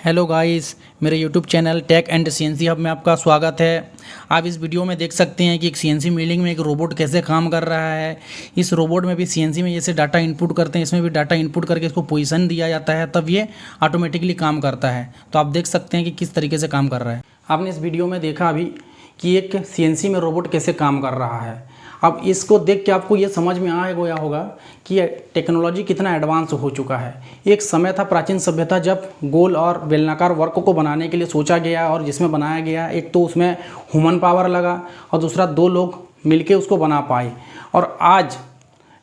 Hello guys, मेरे YouTube channel tech and CNC hub में आपका स्वागत है। आप इस वीडियो में देख सकते हैं कि एक सीएनसी मिलिंग में एक रोबोट कैसे काम कर रहा है। इस रोबोट में भी सीएनसी में जैसे डाटा इनपुट करते हैं, इसमें भी डाटा इनपुट करके इसको पोजीशन दिया जाता है, तब ये ऑटोमेटिकली काम करता है। तो आप देख सकते हैं कि किस तरीके से काम कर रहा है। आपने इस वीडियो में देखा अभी कि एक सीएनसी में रोबोट कैसे काम कर रहा है। अब इसको देख के आपको ये समझ में आ गया होगा कि टेक्नोलॉजी कितना एडवांस हो चुका है। एक समय था प्राचीन सभ्यता जब गोल और बेलनाकार वर्क को बनाने के लिए सोचा गया और जिसमें बनाया गया, एक तो उसमें ह्यूमन पावर लगा और दूसरा दो लोग मिलके उसको बना पाए। और आज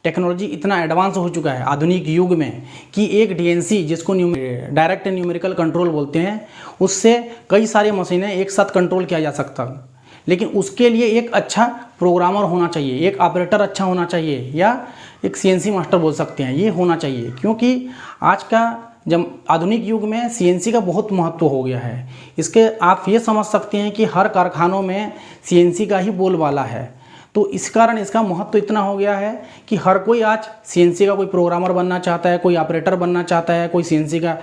टेक्नोलॉजी इतना एडवांस हो चुका है आधुनिक युग में कि एक डीएनसी जिसको डायरेक्ट न्यूमेरिकल कंट्रोल बोलते हैं, उससे कई सारी मशीनें एक साथ कंट्रोल किया जा सकता। लेकिन उसके लिए एक अच्छा प्रोग्रामर होना चाहिए, एक ऑपरेटर अच्छा होना चाहिए, या एक सीएनसी मास्टर बोल सकते हैं, ये होना चाहिए। क्योंकि आज का जब आधुनिक युग में सीएनसी का बहुत महत्व हो गया है। इसके आप ये समझ सकते हैं कि हर कारखानों में सीएनसी का ही बोलबाला है। तो इस कारण इसका महत्व इतना हो गया है कि हर कोई आज सीएनसी का कोई प्रोग्रामर बनना चाहता है, कोई ऑपरेटर बनना चाहता है, कोई सीएनसी का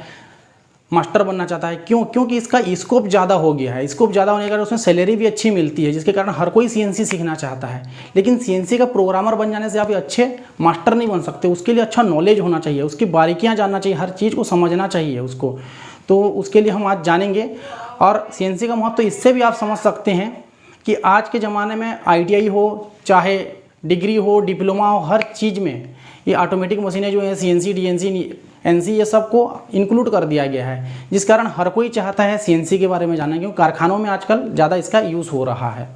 मास्टर बनना चाहता है। क्योंकि इसका स्कोप ज़्यादा हो गया है। स्कोप ज़्यादा होने के कारण उसमें सैलरी भी अच्छी मिलती है, जिसके कारण हर कोई सीएनसी सीखना चाहता है। लेकिन सीएनसी का प्रोग्रामर बन जाने से आप अच्छे मास्टर नहीं बन सकते। उसके लिए अच्छा नॉलेज होना चाहिए, उसकी बारीकियाँ जानना चाहिए, हर चीज़ को समझना चाहिए उसको। तो उसके लिए हम आज जानेंगे। और सीएनसी का महत्व इससे भी आप समझ सकते हैं कि आज के ज़माने में ITI हो, चाहे डिग्री हो, डिप्लोमा हो, हर चीज़ में ये ऑटोमेटिक मशीनें जो है सीएनसी, डीएनसी, एनसी, ये सब को इंक्लूड कर दिया गया है। जिस कारण हर कोई चाहता है सीएनसी के बारे में जानना, क्योंकि कारखानों में आजकल ज़्यादा इसका यूज़ हो रहा है।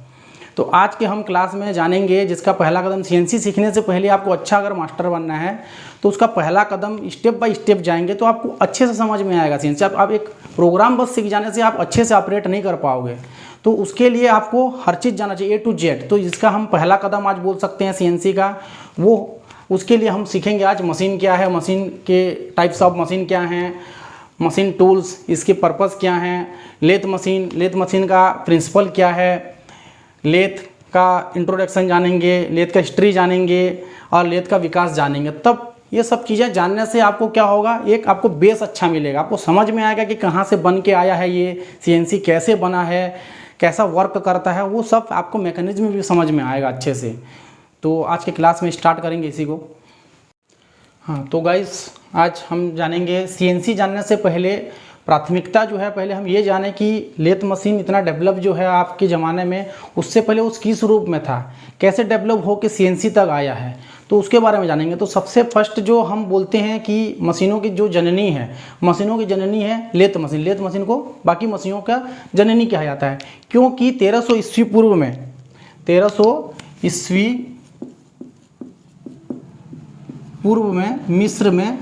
तो आज के हम क्लास में जानेंगे जिसका पहला कदम, सीएनसी सीखने से पहले आपको अच्छा अगर मास्टर बनना है तो उसका पहला कदम स्टेप बाय स्टेप जाएंगे तो आपको अच्छे से समझ में आएगा सीएनसी। आप एक प्रोग्राम बस सीख जाने से आप अच्छे से ऑपरेट नहीं कर पाओगे। तो उसके लिए आपको हर चीज़ जानना चाहिए, A to Z। तो जिसका हम पहला कदम आज बोल सकते हैं सीएनसी का, वो उसके लिए हम सीखेंगे आज मशीन क्या है, मशीन के टाइप्स ऑफ मशीन क्या हैं, मशीन टूल्स, इसके पर्पस क्या हैं, लेथ मशीन का प्रिंसिपल क्या है, लेथ का इंट्रोडक्शन जानेंगे, लेथ का हिस्ट्री जानेंगे और लेथ का विकास जानेंगे। तब ये सब चीज़ें जानने से आपको क्या होगा, एक आपको बेस अच्छा मिलेगा। आपको समझ में आएगा कि कहाँ से बन के आया है ये सीएनसी, कैसे बना है, कैसा वर्क करता है, वो सब आपको मैकेनिज्म भी समझ में आएगा अच्छे से। तो आज के क्लास में स्टार्ट करेंगे इसी को। हाँ, तो गाइस आज हम जानेंगे सीएनसी। जानने से पहले प्राथमिकता जो है, पहले हम ये जानें कि लेथ मशीन इतना डेवलप जो है आपके ज़माने में, उससे पहले उस किस रूप में था, कैसे डेवलप हो के सीएनसी तक आया है, तो उसके बारे में जानेंगे। तो सबसे फर्स्ट जो हम बोलते हैं कि मशीनों की जो जननी है, मशीनों की जननी है लेथ मशीन। लेथ मशीन को बाकी मशीनों का जननी कहा जाता है, क्योंकि 1300 ईस्वी पूर्व में, 1300 ईस्वी पूर्व में मिस्र में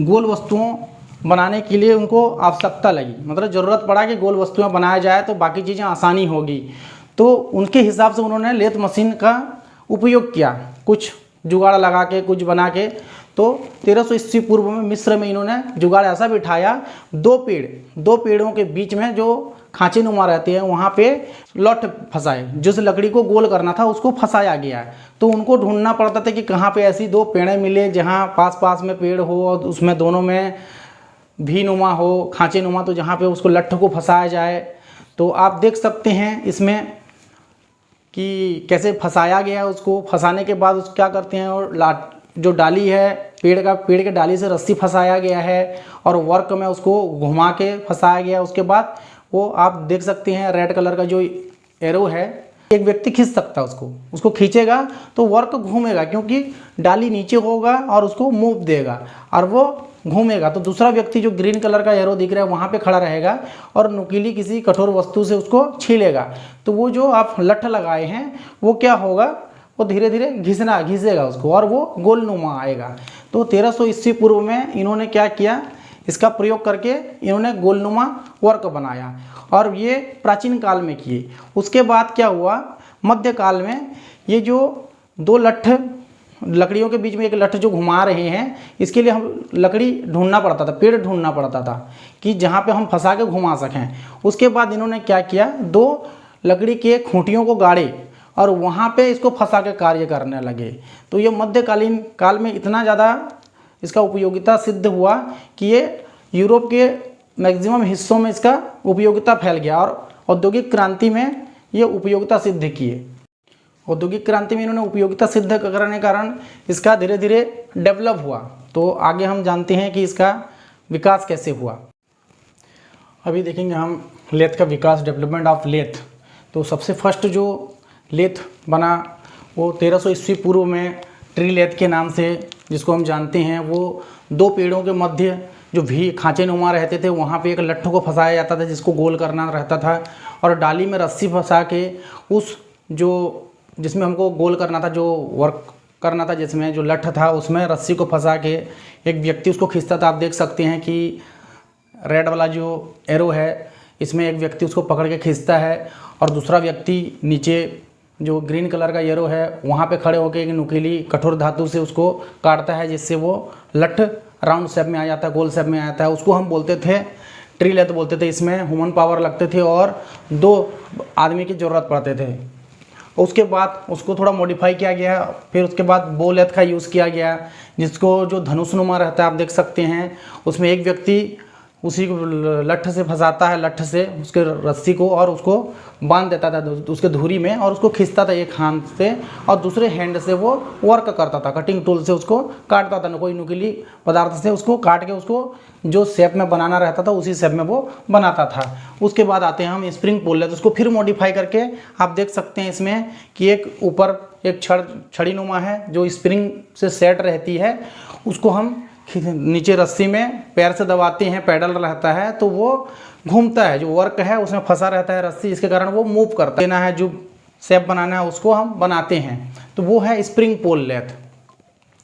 गोल वस्तुओं बनाने के लिए उनको आवश्यकता लगी, मतलब ज़रूरत पड़ा कि गोल वस्तुएं बनाया जाए तो बाकी चीज़ें आसानी होगी। तो उनके हिसाब से उन्होंने लेथ मशीन का उपयोग किया, कुछ जुगाड़ लगा के, कुछ बना के। तो 1300 ईस्वी पूर्व में मिस्र में इन्होंने जुगाड़ ऐसा बिठाया, दो पेड़ों के बीच में जो खांचे नुमा रहते हैं वहाँ पे लठ फंसाए। जिस लकड़ी को गोल करना था उसको फंसाया गया है। तो उनको ढूंढना पड़ता था कि कहाँ पे ऐसी दो पेड़ें मिले जहाँ पास में पेड़ हो और उसमें दोनों में भी नुमा हो, खांचे नुमा, तो जहाँ पे उसको लठ को फंसाया जाए। तो आप देख सकते हैं इसमें कि कैसे फंसाया गया है। उसको फंसाने के बाद उसको क्या करते हैं, और जो डाली है पेड़ के डाली से रस्सी फंसाया गया है और वर्क में उसको घुमा के फंसाया गया। उसके बाद वो आप देख सकते हैं रेड कलर का जो एरो है, एक व्यक्ति खींच सकता है उसको खींचेगा तो वर्क घूमेगा, क्योंकि डाली नीचे होगा और उसको मूव देगा और वो घूमेगा। तो दूसरा व्यक्ति जो ग्रीन कलर का एरो दिख रहा है वहाँ पे खड़ा रहेगा और नुकीली किसी कठोर वस्तु से उसको छीलेगा। तो वो जो आप लठ लगाए हैं वो क्या होगा, वो धीरे धीरे घिसेगा उसको और वो गोलनुमा आएगा। तो 1300 ईस्वी पूर्व में इन्होंने क्या किया, इसका प्रयोग करके इन्होंने गोलनुमा वर्क बनाया और ये प्राचीन काल में किए। उसके बाद क्या हुआ, मध्यकाल में ये जो दो लकड़ियों के बीच में एक लठ जो घुमा रहे हैं, इसके लिए हम लकड़ी ढूंढना पड़ता था, पेड़ ढूंढना पड़ता था कि जहाँ पे हम फंसा के घुमा सकें। उसके बाद इन्होंने क्या किया, दो लकड़ी के खूंटियों को गाड़े और वहाँ पे इसको फंसा के कार्य करने लगे। तो ये मध्यकालीन काल में इतना ज़्यादा इसका उपयोगिता सिद्ध हुआ कि ये यूरोप के मैक्सिमम हिस्सों में इसका उपयोगिता फैल गया और औद्योगिक क्रांति में ये उपयोगिता सिद्ध किए। औद्योगिक क्रांति में इन्होंने उपयोगिता सिद्ध करने के कारण इसका धीरे धीरे डेवलप हुआ। तो आगे हम जानते हैं कि इसका विकास कैसे हुआ। अभी देखेंगे हम लेथ का विकास, डेवलपमेंट ऑफ लेथ। तो सबसे फर्स्ट जो लेथ बना वो 1300 ईस्वी पूर्व में ट्री लेथ के नाम से, जिसको हम जानते हैं। वो दो पेड़ों के मध्य जो भी खांचे नुमा रहते थे वहाँ पे एक लट्ठों को फंसाया जाता था जिसको गोल करना रहता था, और डाली में रस्सी फंसा के उस जो जिसमें हमको गोल करना था, जो वर्क करना था, जिसमें जो लठ था उसमें रस्सी को फंसा के एक व्यक्ति उसको खींचता था। आप देख सकते हैं कि रेड वाला जो एरो है इसमें एक व्यक्ति उसको पकड़ के खींचता है और दूसरा व्यक्ति नीचे जो ग्रीन कलर का एरो है वहाँ पे खड़े होकर एक नुकीली कठोर धातु से उसको काटता है, जिससे वो लठ राउंड शेप में आ जाता है, गोल शेप में आ जाता है। उसको हम बोलते थे ट्री लेथ बोलते थे। इसमें ह्यूमन पावर लगते थे और 2 आदमी की ज़रूरत पड़ते थे। उसके बाद उसको थोड़ा मॉडिफाई किया गया, फिर उसके बाद बो लेथ का यूज़ किया गया, जिसको जो धनुषनुमा रहता है आप देख सकते हैं। उसमें एक व्यक्ति उसी को लठ से फंसाता है, लठ से उसके रस्सी को, और उसको बांध देता था उसके धुरी में और उसको खींचता था एक हाथ से, और दूसरे हैंड से वो वर्क करता था, कटिंग टूल से उसको काटता था, कोई नुकीली पदार्थ से उसको काट के उसको जो शेप में बनाना रहता था उसी शेप में वो बनाता था। उसके बाद आते हैं हम स्प्रिंग पुल लेथ। उसको फिर मॉडिफाई करके आप देख सकते हैं इसमें कि एक ऊपर एक छड़ी नुमा है जो स्प्रिंग से सेट रहती है, उसको हम नीचे रस्सी में पैर से दबाते हैं, पैडल रहता है तो वो घूमता है, जो वर्क है उसमें फंसा रहता है रस्सी, जिसके कारण वो मूव करता है। देना है जो शेप बनाना है उसको हम बनाते हैं, तो वो है स्प्रिंग पोल लेथ।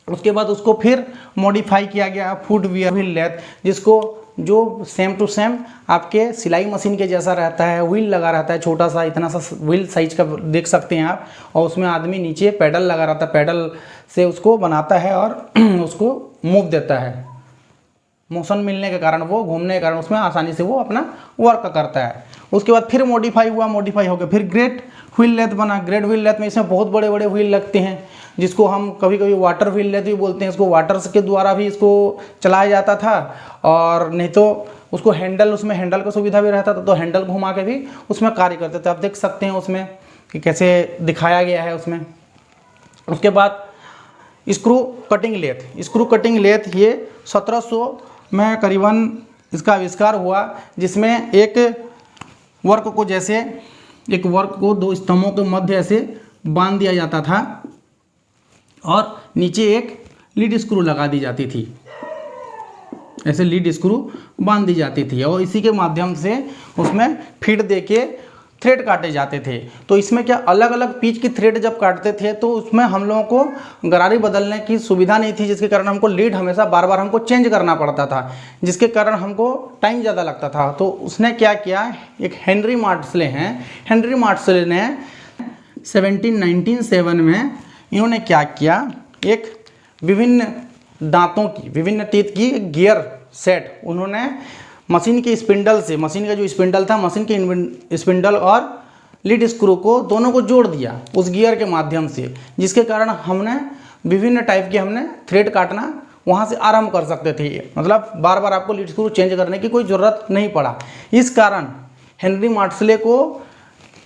उसके बाद उसको फिर मॉडिफाई किया गया फुट वियर व्हील लेथ, जिसको जो सेम टू सेम आपके सिलाई मशीन के जैसा रहता है, व्हील लगा रहता है, छोटा सा इतना सा व्हील साइज का देख सकते हैं आप, और उसमें आदमी नीचे पैडल लगा रहता है, पैडल से उसको बनाता है और उसको मूव देता है। मोशन मिलने के कारण, वो घूमने के कारण उसमें आसानी से वो अपना वर्क करता है। उसके बाद फिर मॉडिफाई हुआ, मॉडिफाई होकर फिर ग्रेट व्हील लेथ बना। ग्रेट व्हील लेथ में इसमें बहुत बड़े बड़े व्हील लगते हैं, जिसको हम कभी कभी वाटर व्हील लेथ भी बोलते हैं। इसको वाटर के द्वारा भी इसको चलाया जाता था, और नहीं तो उसको हैंडल, उसमें हैंडल का सुविधा भी रहता था, तो हैंडल घुमा के भी उसमें कार्य करते थे। आप देख सकते हैं उसमें कि कैसे दिखाया गया है उसमें। उसके बाद screw cutting lathe. Screw cutting lathe ये 1700 में करीबन इसका आविष्कार हुआ, जिसमें एक वर्क को, जैसे एक वर्क को 2 स्तंभों के मध्य ऐसे बांध दिया जाता था और नीचे एक लीड स्क्रू लगा दी जाती थी, ऐसे लीड स्क्रू बांध दी जाती थी, और इसी के माध्यम से उसमें फीड देके थ्रेड काटे जाते थे। तो इसमें क्या अलग अलग पीच की थ्रेड जब काटते थे तो उसमें हम लोगों को गरारी बदलने की सुविधा नहीं थी, जिसके कारण हमको लीड हमेशा बार बार हमको चेंज करना पड़ता था, जिसके कारण हमको टाइम ज़्यादा लगता था। तो उसने क्या किया, एक हेनरी मार्टसले हैं, हेनरी मार्टसले ने 1797 में इन्होंने क्या किया, एक विभिन्न दांतों की, विभिन्न टीथ की गियर सेट उन्होंने मशीन के स्पिंडल से, मशीन का जो स्पिंडल था, मशीन के स्पिंडल और लीड स्क्रू को दोनों को जोड़ दिया उस गियर के माध्यम से, जिसके कारण हमने विभिन्न टाइप के हमने थ्रेड काटना वहाँ से आरंभ कर सकते थे। मतलब बार बार आपको लीड स्क्रू चेंज करने की कोई ज़रूरत नहीं पड़ा। इस कारण हेनरी मार्टसले को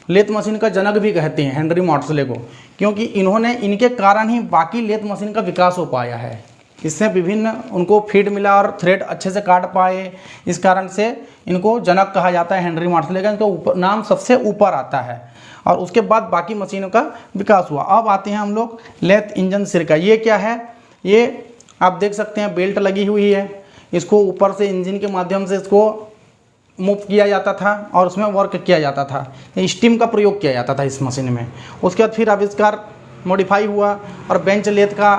लेथ मशीन का जनक भी कहते हैं, हेनरी मार्टसले को, क्योंकि इन्होंने, इनके कारण ही बाकी लेथ मशीन का विकास हो पाया है। इससे विभिन्न उनको फीड मिला और थ्रेड अच्छे से काट पाए, इस कारण से इनको जनक कहा जाता है हेनरी मार्टसले का। इनका नाम सबसे ऊपर आता है, और उसके बाद बाकी मशीनों का विकास हुआ। अब आते हैं हम लोग लेथ इंजन सिरका। ये क्या है, ये आप देख सकते हैं बेल्ट लगी हुई है, इसको ऊपर से इंजन के माध्यम से इसको मूव किया जाता था और उसमें वर्क किया जाता था, स्टीम का प्रयोग किया जाता था इस मशीन में। उसके बाद फिर आविष्कार मॉडिफाई हुआ और बेंच लेथ का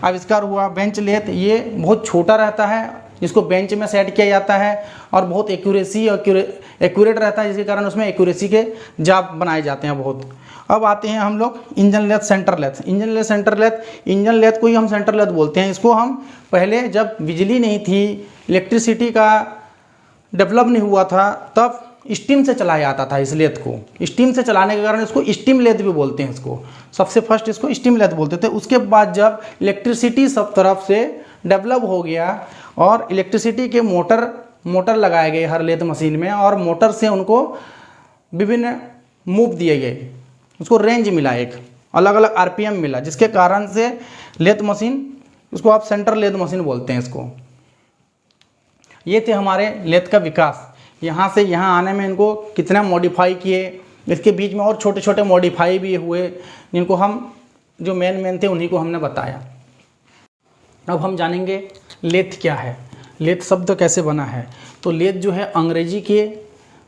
आविष्कार हुआ। बेंच लेथ ये बहुत छोटा रहता है, इसको बेंच में सेट किया जाता है और बहुत एक्यूरेट रहता है, जिसके कारण उसमें एक्यूरेसी के जाप बनाए जाते हैं बहुत। अब आते हैं हम लोग engine lathe, centre lathe. Engine lathe, centre lathe, engine lathe को ही हम सेंटर लेथ बोलते हैं। इसको हम पहले जब बिजली नहीं थी, इलेक्ट्रिसिटी का डेवलप नहीं हुआ था, तब स्टीम से चलाया जाता था इस लेथ को। स्टीम से चलाने के कारण इसको स्टीम लेथ भी बोलते हैं। इसको सबसे फर्स्ट इसको स्टीम लेथ बोलते थे। उसके बाद जब इलेक्ट्रिसिटी सब तरफ से डेवलप हो गया और इलेक्ट्रिसिटी के मोटर लगाए गए हर लेथ मशीन में, और मोटर से उनको विभिन्न मूव दिए गए, उसको रेंज मिला, एक अलग अलग आरपीएम मिला, जिसके कारण से लेथ मशीन, उसको आप सेंटर लेथ मशीन बोलते हैं इसको। ये थे हमारे लेथ का विकास। यहाँ से यहाँ आने में इनको कितना मॉडिफाई किए, इसके बीच में और छोटे छोटे मॉडिफाई भी हुए, जिनको हम जो मेन थे उन्हीं को हमने बताया। अब हम जानेंगे लेथ क्या है, लेथ शब्द कैसे बना है। तो लेथ जो है अंग्रेजी के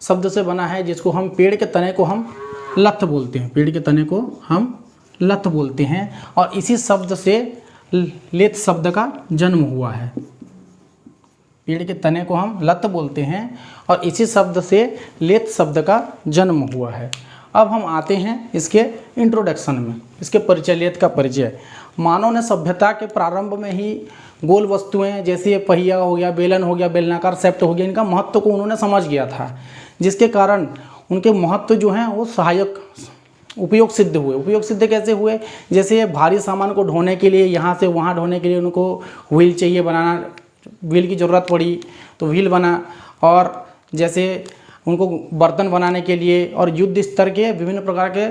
शब्द से बना है, जिसको हम पेड़ के तने को हम लथ बोलते हैं, पेड़ के तने को हम लथ बोलते हैं, और इसी शब्द से लेथ शब्द का जन्म हुआ है। पेड़ के तने को हम लत बोलते हैं और इसी शब्द से लेथ शब्द का जन्म हुआ है। अब हम आते हैं इसके इंट्रोडक्शन में, इसके परिचय, लेथ का परिचय। मानव ने सभ्यता के प्रारंभ में ही गोल वस्तुएं जैसे पहिया हो गया, बेलन हो गया, बेलनाकार सेप्ट हो गया, इनका महत्व को उन्होंने समझ गया था, जिसके कारण उनके महत्व जो हैं वो सहायक उपयोग सिद्ध हुए। उपयोग सिद्ध कैसे हुए? जैसे भारी सामान को ढोने के लिए, यहाँ से वहाँ ढोने के लिए उनको व्हील चाहिए बनाना, व्हील की ज़रूरत पड़ी तो व्हील बना, और जैसे उनको बर्तन बनाने के लिए और युद्ध स्तर के विभिन्न प्रकार के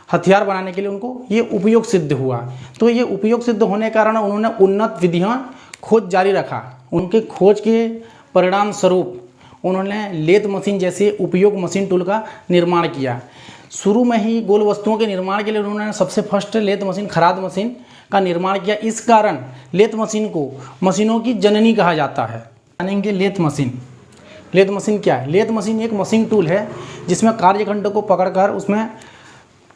हथियार बनाने के लिए उनको ये उपयोग सिद्ध हुआ। तो ये उपयोग सिद्ध होने के कारण उन्होंने उन्नत विधियाँ खोज जारी रखा। उनके खोज के परिणाम स्वरूप उन्होंने लेथ मशीन जैसे उपयोग मशीन टूल का निर्माण किया। शुरू में ही गोल वस्तुओं के निर्माण के लिए उन्होंने सबसे फर्स्ट लेथ मशीन, खराद मशीन का निर्माण किया। इस कारण लेथ मशीन को मशीनों की जननी कहा जाता है। जानेंगे लेथ मशीन। लेथ मशीन क्या है? लेथ मशीन एक मशीन टूल है जिसमें कार्यखंड को पकड़कर उसमें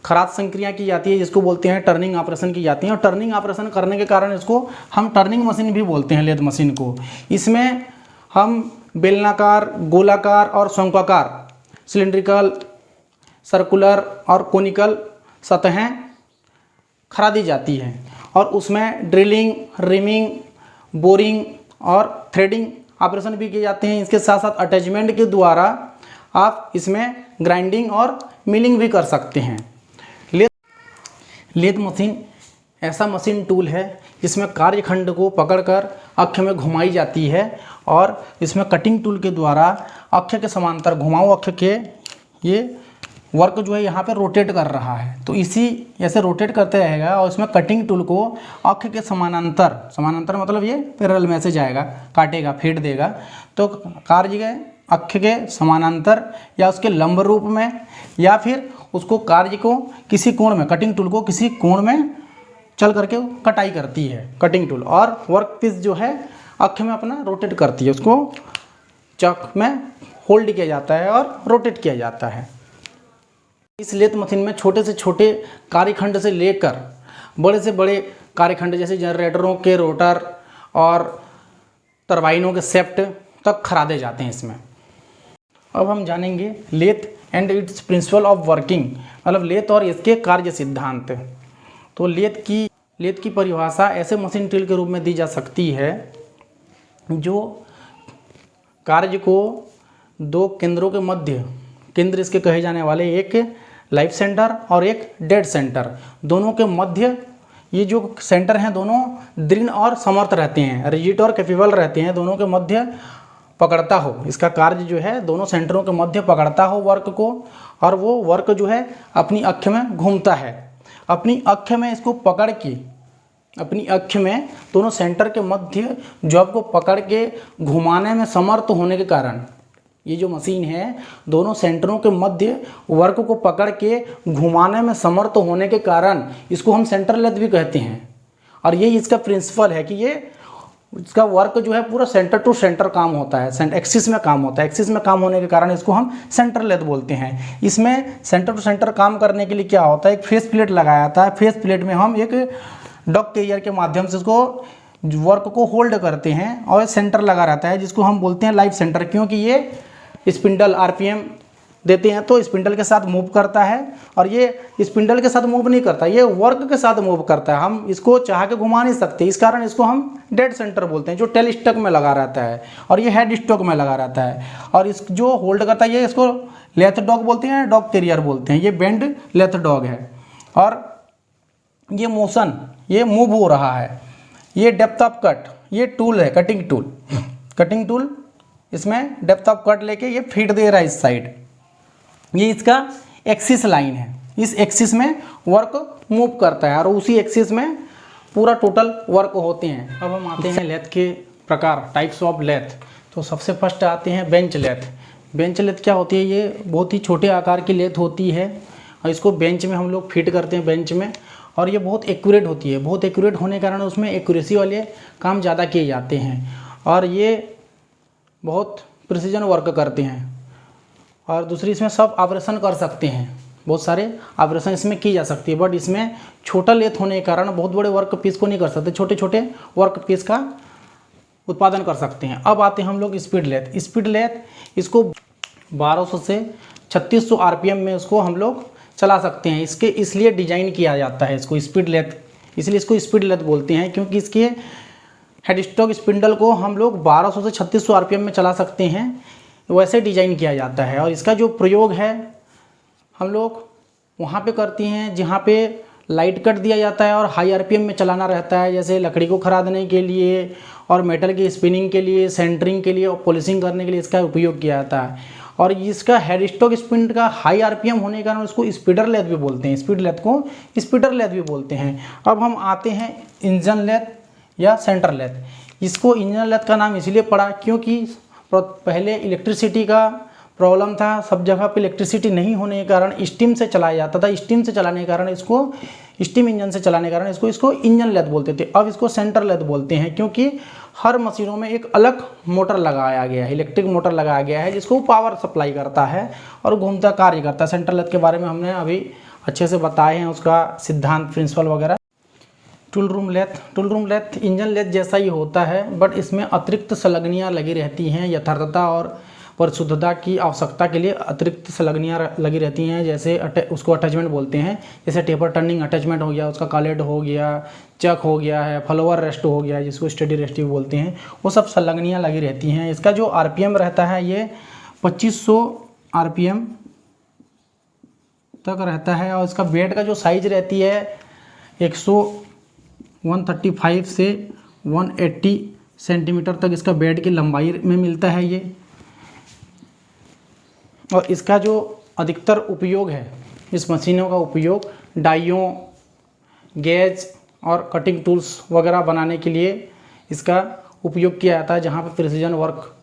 खराद संक्रिया की जाती है, जिसको बोलते हैं टर्निंग ऑपरेशन की जाती है, और टर्निंग ऑपरेशन करने के कारण इसको हम टर्निंग मशीन भी बोलते हैं, लेथ मशीन को। इसमें हम बेलनाकार, गोलाकार और शंक्वाकार, सिलिंड्रिकल, सर्कुलर और कोनिकल सतहें खरादी जाती हैं, और उसमें ड्रिलिंग, रिमिंग, बोरिंग और थ्रेडिंग ऑपरेशन भी किए जाते हैं। इसके साथ साथ अटैचमेंट के द्वारा आप इसमें ग्राइंडिंग और मिलिंग भी कर सकते हैं। लेथ मशीन ऐसा मशीन टूल है जिसमें कार्यखंड को पकड़कर अक्ष में घुमाई जाती है, और इसमें कटिंग टूल के द्वारा अक्ष के समांतर घुमाऊ अक्ष के ये वर्क जो है यहाँ पे रोटेट कर रहा है, तो इसी ऐसे रोटेट करते रहेगा, और इसमें कटिंग टूल को अक्ष के समानांतर मतलब ये पैरेलल में से जाएगा, काटेगा, फेंट देगा, तो कार्य अक्ष के समानांतर या उसके लंब रूप में, या फिर उसको कार्य को किसी कोण में, कटिंग टूल को किसी कोण में चल करके कटाई करती है कटिंग टूल, और वर्क पीस जो है अक्ष में अपना रोटेट करती है, उसको चक में होल्ड किया जाता है और रोटेट किया जाता है। इस लेथ मशीन में छोटे से छोटे कार्यखंड से लेकर बड़े से बड़े कार्यखंड जैसे जनरेटरों के रोटर और टरबाइनों के सेप्ट तक खरादे जाते हैं इसमें। अब हम जानेंगे lathe and its principle of working, मतलब लेथ और इसके कार्य सिद्धांत। तो लेथ की परिभाषा ऐसे मशीन टूल के रूप में दी जा सकती है जो कार्य को दो केंद्रों के मध्य, केंद्र इसके कहे जाने वाले, एक लाइफ सेंटर और एक डेड सेंटर, दोनों के मध्य ये जो सेंटर हैं दोनों दृढ़ और समर्थ रहते हैं, रिजिड और कैपेबल रहते हैं, दोनों के मध्य पकड़ता हो, इसका कार्य जो है दोनों सेंटरों के मध्य पकड़ता हो वर्क को, और वो वर्क जो है अपनी अक्ष में घूमता है। अपनी अक्ष में इसको पकड़ के, अपनी अक्ष में दोनों सेंटर के मध्य जॉब को पकड़ के घुमाने में समर्थ होने के कारण, ये जो मशीन है दोनों सेंटरों के मध्य वर्क को पकड़ के घुमाने में समर्थ होने के कारण इसको हम सेंटर लेथ भी कहते हैं। और यही इसका प्रिंसिपल है कि ये इसका वर्क जो है पूरा सेंटर टू सेंटर काम होता है, एक्सिस में काम होता है। एक्सिस में काम होने के कारण इसको हम सेंटर लेथ बोलते हैं। इसमें सेंटर टू सेंटर काम करने के लिए क्या होता है, एक फेस प्लेट लगाया जाता है। फेस प्लेट में हम एक डॉग कैरियर के माध्यम से इसको वर्क को होल्ड करते हैं, और सेंटर लगा रहता है जिसको हम बोलते हैं लाइफ सेंटर, क्योंकि ये स्पिंडल आरपीएम देते हैं तो स्पिंडल के साथ मूव करता है, और ये स्पिंडल के साथ मूव नहीं करता, ये वर्क के साथ मूव करता है। हम इसको चाह के घुमा नहीं सकते, इस कारण इसको हम डेड सेंटर बोलते हैं, जो टेल स्टॉक में लगा रहता है, और ये हेड स्टॉक में लगा रहता है। और इस जो होल्ड करता है ये इसको लेथ डॉग बोलते हैं, डॉग कैरियर बोलते हैं। ये बेंड लेथ डॉग है, और ये मोशन, ये मूव हो रहा है। ये डेप्थ ऑफ कट, ये टूल है कटिंग टूल, कटिंग टूल इसमें डेप्थ ऑफ कट लेके ये फीड दे रहा है इस साइड। ये इसका एक्सिस लाइन है, इस एक्सिस में वर्क मूव करता है और उसी एक्सिस में पूरा टोटल वर्क होते हैं। अब हम आते हैं लेथ के प्रकार, टाइप्स ऑफ लेथ। तो सबसे फर्स्ट आते हैं बेंच लेथ। बेंच लेथ क्या होती है? ये बहुत ही छोटे आकार की लेथ होती है और इसको बेंच में हम लोग फिट करते हैं बेंच में, और ये बहुत एक्यूरेट होती है। बहुत एक्यूरेट होने के कारण उसमें एक्यूरेसी वाले काम ज़्यादा किए जाते हैं और ये बहुत प्रिसीजन वर्क करते हैं। और दूसरी इसमें सब ऑपरेशन कर सकते हैं, बहुत सारे ऑपरेशन इसमें की जा सकती है, बट इसमें छोटा लेथ होने के कारण बहुत बड़े वर्क पीस को नहीं कर सकते, छोटे छोटे वर्क पीस का उत्पादन कर सकते हैं। अब आते हैं हम लोग स्पीड लेथ। स्पीड लेथ इसको 1200 से 3600 आरपीएम में उसको हम लोग चला सकते हैं। इसके इसलिए डिजाइन किया जाता है इसको स्पीड लेथ, इसलिए इसको स्पीड लेथ बोलते हैं, क्योंकि इसके हेडस्टॉक स्पिंडल को हम लोग 1200 से 3600 आरपीएम में चला सकते हैं, वैसे डिजाइन किया जाता है। और इसका जो प्रयोग है हम लोग वहाँ पे करते हैं जहाँ पे लाइट कट दिया जाता है और हाई आरपीएम में चलाना रहता है, जैसे लकड़ी को खरादने के लिए और मेटल की स्पिनिंग के लिए, सेंटरिंग के लिए और पॉलिशिंग करने के लिए इसका उपयोग किया जाता है। और इसका हेडस्टॉक स्पिंड का हाई आरपीएम होने के कारण उसको स्पीडर लेथ भी बोलते हैं, स्पीड लेथ को स्पीडर लेथ भी बोलते हैं। अब हम आते हैं इंजन लेथ या सेंटर लेथ। इसको इंजन लेथ का नाम इसलिए पड़ा क्योंकि पहले इलेक्ट्रिसिटी का प्रॉब्लम था, सब जगह पे इलेक्ट्रिसिटी नहीं होने के कारण स्टीम से चलाया जाता था। स्टीम से चलाने के कारण इसको, स्टीम इंजन से चलाने के कारण इसको इंजन लेथ बोलते थे। अब इसको सेंटर लेथ बोलते हैं क्योंकि हर मशीनों में एक अलग मोटर लगाया गया है, इलेक्ट्रिक मोटर लगाया गया है जिसको पावर सप्लाई करता है और घूमता कार्य करता है। सेंटर लेथ के बारे में हमने अभी अच्छे से बताए हैं, उसका सिद्धांत, प्रिंसिपल वगैरह। Tool room lathe. Tool room lathe engine lathe जैसा ही होता है, बट इसमें अतिरिक्त संलग्नियाँ लगी रहती हैं। यथार्थता और परिशुद्धता की आवश्यकता के लिए अतिरिक्त संलग्नियाँ लगी रहती हैं, जैसे उसको अटैचमेंट बोलते हैं। जैसे टेपर टर्निंग अटैचमेंट हो गया, उसका कॉलेड हो गया, चक हो गया है, फॉलोअर रेस्ट हो गया जिसको स्टडी रेस्ट भी बोलते हैं, वो सब संलग्नियाँ लगी रहती हैं। इसका जो आरपीएम रहता है ये 2500 आरपीएम तक रहता है और इसका बेड का जो साइज रहती है 135 से 180 सेंटीमीटर तक इसका बेड की लंबाई में मिलता है ये। और इसका जो अधिकतर उपयोग है, इस मशीनों का उपयोग डाइयों, गेज और कटिंग टूल्स वगैरह बनाने के लिए इसका उपयोग किया जाता है। जहाँ पे प्रिसीजन वर्क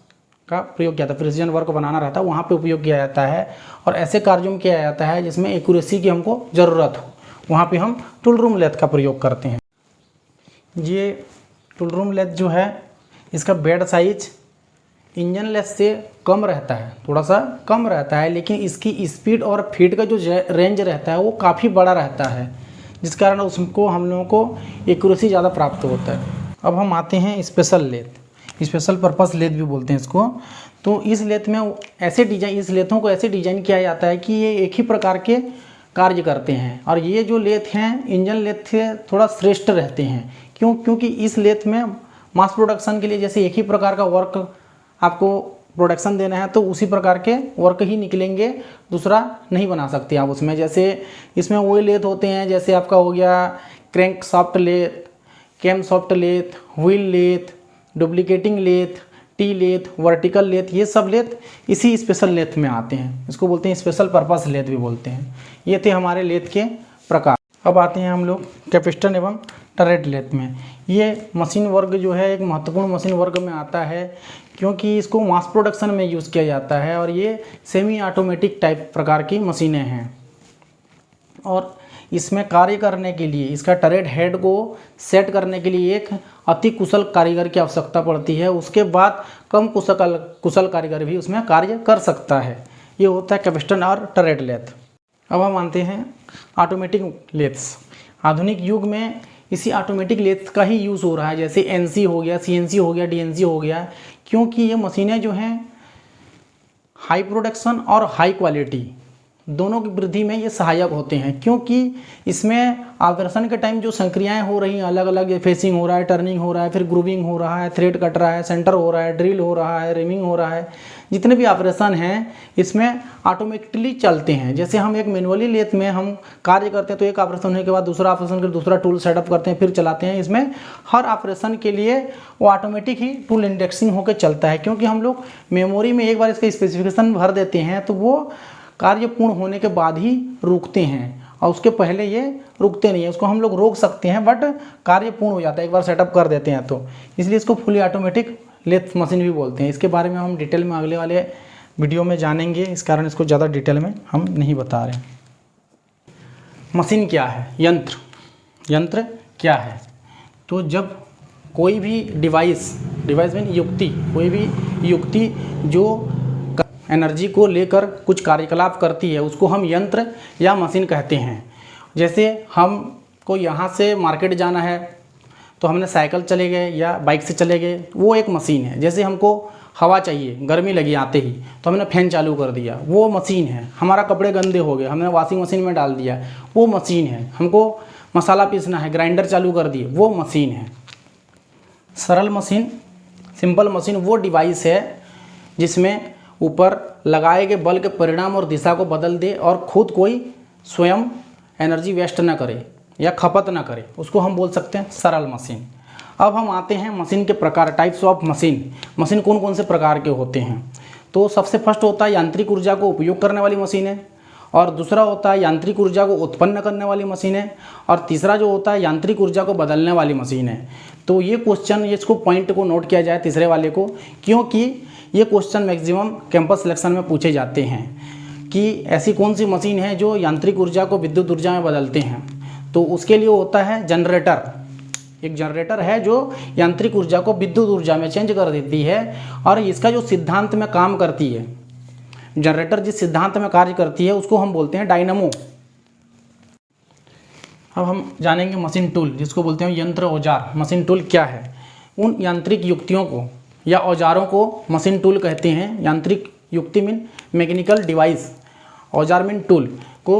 का प्रयोग किया जाता है, प्रिसीजन वर्क बनाना रहता है, वहाँ पे उपयोग किया जाता है। और ऐसे कार्यों में किया जाता है जिसमें एक्यूरेसी की हमको ज़रूरत हो, वहाँ पे हम टूल रूम लेथ का प्रयोग करते हैं। ये टूल रूम लेथ जो है, इसका बेड साइज इंजन लेथ से कम रहता है, थोड़ा सा कम रहता है, लेकिन इसकी स्पीड और फीड का जो रेंज रहता है वो काफ़ी बड़ा रहता है, जिस कारण उसको हम लोगों को एक्यूरेसी ज़्यादा प्राप्त होता है। अब हम आते हैं special lathe, special purpose lathe भी बोलते हैं इसको। तो इस लेथ में ऐसे डिजाइन, इस लेथों को ऐसे डिजाइन किया जाता है कि ये एक ही प्रकार के कार्य करते हैं। और ये जो लेथ हैं इंजन लेथ से थोड़ा श्रेष्ठ रहते हैं। क्यों? क्योंकि इस लेथ में मास प्रोडक्शन के लिए जैसे एक ही प्रकार का वर्क आपको प्रोडक्शन देना है तो उसी प्रकार के वर्क ही निकलेंगे, दूसरा नहीं बना सकते आप उसमें। जैसे इसमें वही लेथ होते हैं, जैसे आपका हो गया crank shaft lathe, cam shaft lathe, wheel lathe, duplicating lathe, T lathe, vertical lathe, ये सब लेथ इसी स्पेशल लेथ में आते हैं। इसको बोलते हैं स्पेशल पर्पस लेथ भी बोलते हैं। ये थे हमारे लेथ के प्रकार। अब आते हैं हम लोग कैपिस्टन एवं टरेट लेथ में। ये मशीन वर्ग जो है एक महत्वपूर्ण मशीन वर्ग में आता है क्योंकि इसको मास प्रोडक्शन में यूज़ किया जाता है और ये सेमी ऑटोमेटिक टाइप प्रकार की मशीनें हैं। और इसमें कार्य करने के लिए, इसका टरेट हेड को सेट करने के लिए एक अति कुशल कारीगर की आवश्यकता पड़ती है। उसके बाद कम कुशल कारीगर भी उसमें कार्य कर सकता है। ये होता है कैपिस्टन और टरेट लेथ। अब हम मानते हैं ऑटोमेटिक लेथ्स। आधुनिक युग में इसी ऑटोमेटिक लेथ का ही यूज़ हो रहा है, जैसे एनसी हो गया, सीएनसी हो गया, डीएनसी हो गया, क्योंकि ये मशीनें जो हैं हाई प्रोडक्शन और हाई क्वालिटी दोनों की वृद्धि में ये सहायक होते हैं, क्योंकि इसमें ऑपरेशन के टाइम जो संक्रियाएं हो रही हैं अलग अलग, फेसिंग हो रहा है, टर्निंग हो रहा है, फिर ग्रूविंग हो रहा है, थ्रेड कट रहा है, सेंटर हो रहा है, ड्रिल हो रहा है, रिमिंग हो रहा है, जितने भी ऑपरेशन हैं इसमें ऑटोमेटिकली चलते हैं। जैसे हम एक मैनुअली लेथ में हम कार्य करते हैं तो एक ऑपरेशन होने के बाद दूसरा ऑपरेशन कर दूसरा टूल सेटअप करते हैं, फिर चलाते हैं। इसमें हर ऑपरेशन के लिए वो ऑटोमेटिक ही टूल इंडेक्सिंग होकर चलता है, क्योंकि हम लोग मेमोरी में एक बार इसका स्पेसिफिकेशन भर देते हैं तो वो कार्य पूर्ण होने के बाद ही रुकते हैं, और उसके पहले ये रुकते नहीं है। उसको हम लोग रोक सकते हैं बट कार्य पूर्ण हो जाता है एक बार सेटअप कर देते हैं तो, इसलिए इसको फुली ऑटोमेटिक लेथ मशीन भी बोलते हैं। इसके बारे में हम डिटेल में अगले वाले वीडियो में जानेंगे, इस कारण इसको ज़्यादा डिटेल में हम नहीं बता रहे हैं। मशीन क्या है, यंत्र क्या है? तो जब कोई भी डिवाइस मीन युक्ति, कोई भी युक्ति जो एनर्जी को लेकर कुछ कार्यकलाप करती है उसको हम यंत्र या मशीन कहते हैं। जैसे हमको यहाँ से मार्केट जाना है तो हमने साइकिल चले गए या बाइक से चले गए, वो एक मशीन है। जैसे हमको हवा चाहिए, गर्मी लगी आते ही तो हमने फ़ैन चालू कर दिया, वो मशीन है। हमारा कपड़े गंदे हो गए, हमने वॉशिंग मशीन में डाल दिया, वो मशीन है। हमको मसाला पीसना है, ग्राइंडर चालू कर दिए, वो मशीन है। सरल मशीन, सिंपल मशीन वो डिवाइस है जिसमें ऊपर लगाए गए बल के परिणाम और दिशा को बदल दे और खुद कोई स्वयं एनर्जी वेस्ट ना करे या खपत ना करे, उसको हम बोल सकते हैं सरल मशीन। अब हम आते हैं मशीन के प्रकार, टाइप्स ऑफ मशीन। मशीन कौन कौन से प्रकार के होते हैं? तो सबसे फर्स्ट होता है यांत्रिक ऊर्जा को उपयोग करने वाली मशीनें, और दूसरा होता है यांत्रिक ऊर्जा को उत्पन्न करने वाली मशीनें, और तीसरा जो होता है यांत्रिक ऊर्जा को बदलने वाली मशीनें। तो ये क्वेश्चन, इसको पॉइंट को नोट किया जाए तीसरे वाले को, क्योंकि ये क्वेश्चन मैक्सिमम कैंपस सिलेक्शन में पूछे जाते हैं कि ऐसी कौन सी मशीन है जो यांत्रिक ऊर्जा को विद्युत ऊर्जा में बदलते हैं। तो उसके लिए होता है जनरेटर। एक जनरेटर है जो यांत्रिक ऊर्जा को विद्युत ऊर्जा में चेंज कर देती है, और इसका जो सिद्धांत में काम करती है, जनरेटर जिस सिद्धांत में कार्य करती है उसको हम बोलते हैं डायनामो। अब हम जानेंगे मशीन टूल, जिसको बोलते हैं यंत्र औजार। मशीन टूल क्या है? उन यांत्रिक युक्तियों को या औजारों को मशीन टूल कहते हैं। यांत्रिक युक्ति मीन मैकेनिकल डिवाइस, औजार मीन टूल को,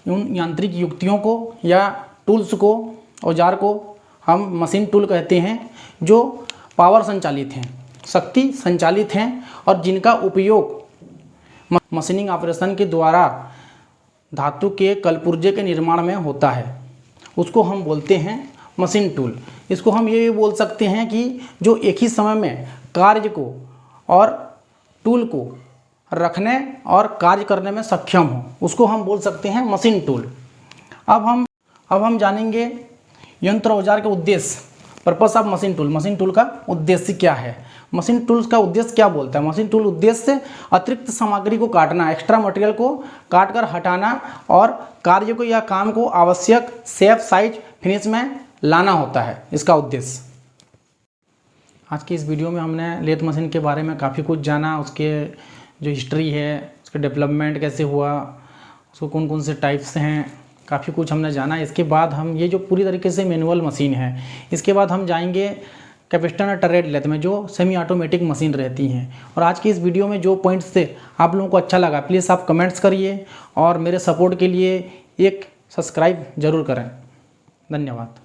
उन यांत्रिक युक्तियों को या टूल्स को, औजार को हम मशीन टूल कहते हैं जो पावर संचालित हैं, शक्ति संचालित हैं, और जिनका उपयोग मशीनिंग ऑपरेशन के द्वारा धातु के कलपुर्जे के निर्माण में होता है, उसको हम बोलते हैं मशीन टूल। इसको हम ये भी बोल सकते हैं कि जो एक ही समय में कार्य को और टूल को रखने और कार्य करने में सक्षम हो, उसको हम बोल सकते हैं मशीन टूल। अब हम जानेंगे यंत्र औजार के उद्देश्य, purpose of machine tool. Machine tool का उद्देश्य क्या है? मशीन टूल्स का उद्देश्य क्या बोलता है? मशीन टूल उद्देश्य अतिरिक्त सामग्री को काटना, एक्स्ट्रा मटेरियल को काट कर हटाना, और कार्य को या काम को आवश्यक शेप, साइज, फिनिश में लाना होता है, इसका उद्देश्य। आज की इस वीडियो में हमने लेथ मशीन के बारे में काफ़ी कुछ जाना, उसके जो हिस्ट्री है, उसके डेवलपमेंट कैसे हुआ, उसको कौन कौन से टाइप्स हैं, काफ़ी कुछ हमने जाना। इसके बाद हम ये जो पूरी तरीके से मैनुअल मशीन है, इसके बाद हम जाएंगे कैपेसिटर और टर्रेट लेथ में जो सेमी ऑटोमेटिक मशीन रहती हैं। और आज की इस वीडियो में जो पॉइंट्स थे आप लोगों को अच्छा लगा, प्लीज़ आप कमेंट्स करिए, और मेरे सपोर्ट के लिए एक सब्सक्राइब ज़रूर करें। धन्यवाद।